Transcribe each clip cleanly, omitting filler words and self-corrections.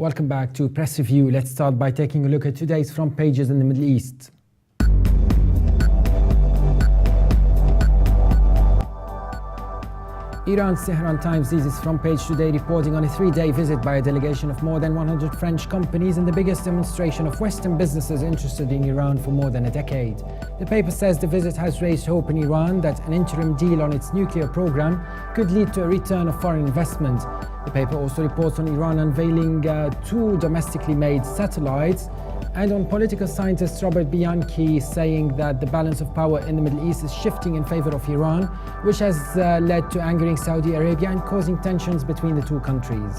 Welcome back to Press Review. Let's start by taking a look at today's front pages in the Middle East. Iran's Tehran Times leads its front page today reporting on a 3-day visit by a delegation of more than 100 French companies and the biggest demonstration of Western businesses interested in Iran for more than a decade. The paper says the visit has raised hope in Iran that an interim deal on its nuclear program could lead to a return of foreign investment. The paper also reports on Iran unveiling 2 domestically made satellites, and on political scientist Robert Bianchi saying that the balance of power in the Middle East is shifting in favor of Iran, which has led to angering Saudi Arabia and causing tensions between the two countries.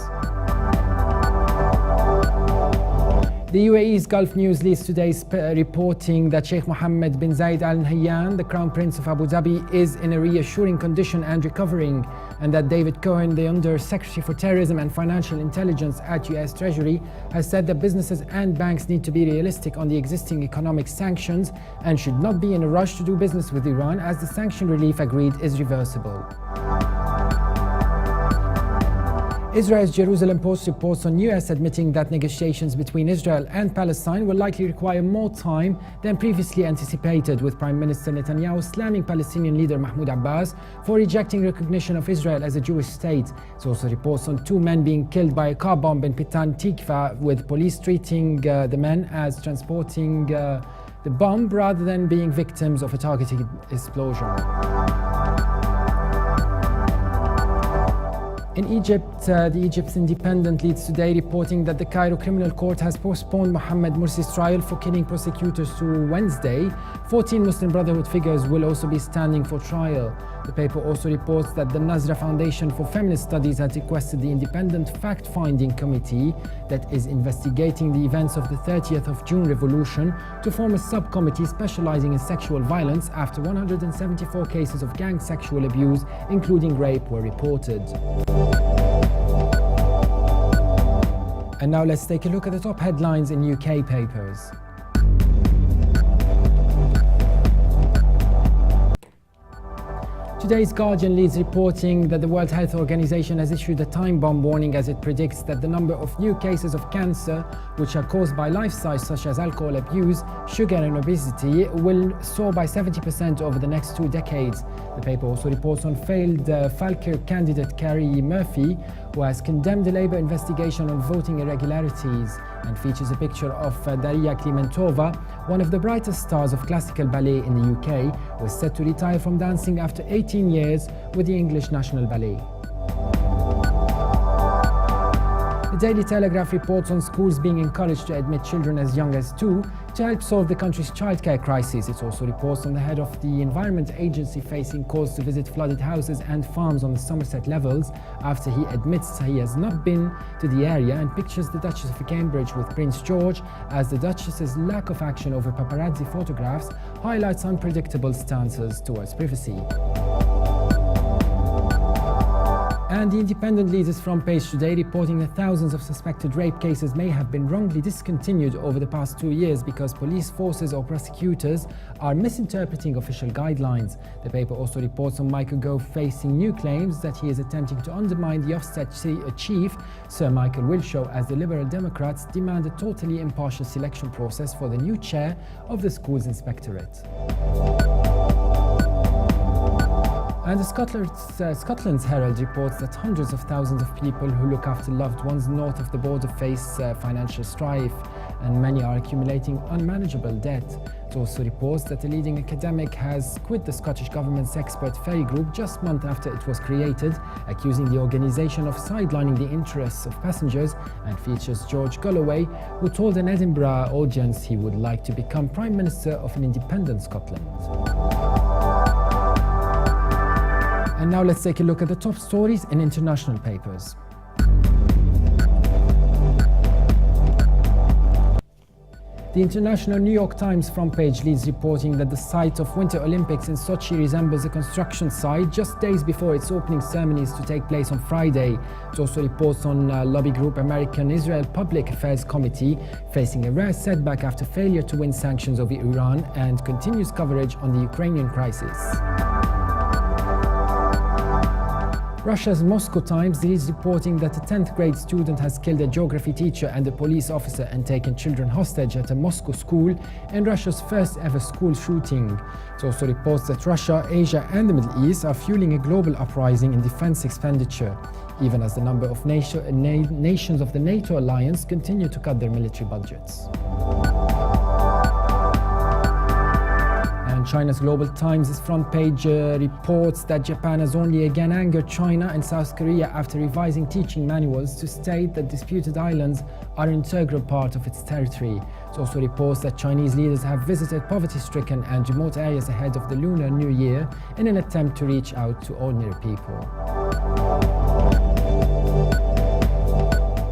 The UAE's Gulf News leads today's reporting that Sheikh Mohammed bin Zayed Al Nahyan, the Crown Prince of Abu Dhabi, is in a reassuring condition and recovering, and that David Cohen, the Under Secretary for Terrorism and Financial Intelligence at US Treasury, has said that businesses and banks need to be realistic on the existing economic sanctions and should not be in a rush to do business with Iran, as the sanction relief agreed is reversible. Israel's Jerusalem Post reports on US admitting that negotiations between Israel and Palestine will likely require more time than previously anticipated, with Prime Minister Netanyahu slamming Palestinian leader Mahmoud Abbas for rejecting recognition of Israel as a Jewish state. It also reports on 2 men being killed by a car bomb in Pitan Tikva, with police treating the men as transporting the bomb rather than being victims of a targeted explosion. In Egypt, the Egypt's Independent leads today reporting that the Cairo Criminal Court has postponed Mohammed Mursi's trial for killing prosecutors to Wednesday. 14 Muslim Brotherhood figures will also be standing for trial. The paper also reports that the Nazra Foundation for Feminist Studies has requested the independent fact-finding committee that is investigating the events of the 30th of June revolution to form a subcommittee specializing in sexual violence after 174 cases of gang sexual abuse, including rape, were reported. And now let's take a look at the top headlines in UK papers. Today's Guardian leads reporting that the World Health Organization has issued a time bomb warning as it predicts that the number of new cases of cancer, which are caused by lifestyles such as alcohol abuse, sugar and obesity, will soar by 70% over the next 2 decades. The paper also reports on failed Falkirk candidate Carrie Murphy, who has condemned the Labour investigation on voting irregularities, and features a picture of Daria Klimentova, one of the brightest stars of classical ballet in the UK, who is set to retire from dancing after 18 years with the English National Ballet. The Daily Telegraph reports on schools being encouraged to admit children as young as 2 to help solve the country's childcare crisis. It also reports on the head of the Environment Agency facing calls to visit flooded houses and farms on the Somerset Levels after he admits he has not been to the area, and pictures the Duchess of Cambridge with Prince George, as the Duchess's lack of action over paparazzi photographs highlights unpredictable stances towards privacy. And the Independent leads its front page today reporting that thousands of suspected rape cases may have been wrongly discontinued over the past 2 years because police forces or prosecutors are misinterpreting official guidelines. The paper also reports on Michael Gove facing new claims that he is attempting to undermine the Ofsted chief, Sir Michael Wilshaw, as the Liberal Democrats demand a totally impartial selection process for the new chair of the school's inspectorate. And the Scotland's Herald reports that hundreds of thousands of people who look after loved ones north of the border face financial strife, and many are accumulating unmanageable debt. It also reports that a leading academic has quit the Scottish Government's expert ferry group just a month after it was created, accusing the organisation of sidelining the interests of passengers, and features George Galloway, who told an Edinburgh audience he would like to become Prime Minister of an independent Scotland. And now let's take a look at the top stories in international papers. The International New York Times front page leads reporting that the site of Winter Olympics in Sochi resembles a construction site just days before its opening ceremonies to take place on Friday. It also reports on lobby group American Israel Public Affairs Committee facing a rare setback after failure to win sanctions over Iran, and continues coverage on the Ukrainian crisis. Russia's Moscow Times is reporting that a 10th grade student has killed a geography teacher and a police officer and taken children hostage at a Moscow school in Russia's first ever school shooting. It also reports that Russia, Asia and the Middle East are fueling a global uprising in defense expenditure, even as the number of nations of the NATO alliance continue to cut their military budgets. China's Global Times' front page reports that Japan has only again angered China and South Korea after revising teaching manuals to state that disputed islands are an integral part of its territory. It also reports that Chinese leaders have visited poverty-stricken and remote areas ahead of the Lunar New Year in an attempt to reach out to ordinary people.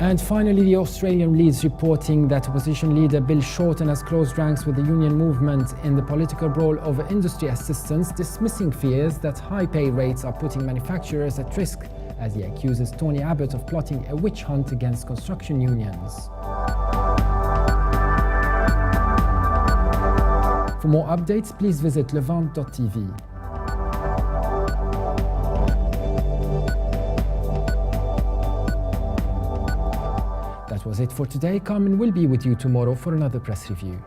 And finally, the Australian leads reporting that opposition leader Bill Shorten has closed ranks with the union movement in the political brawl over industry assistance, dismissing fears that high pay rates are putting manufacturers at risk, as he accuses Tony Abbott of plotting a witch hunt against construction unions. For more updates, please visit Levant.tv. That was it for today. Carmen will be with you tomorrow for another press review.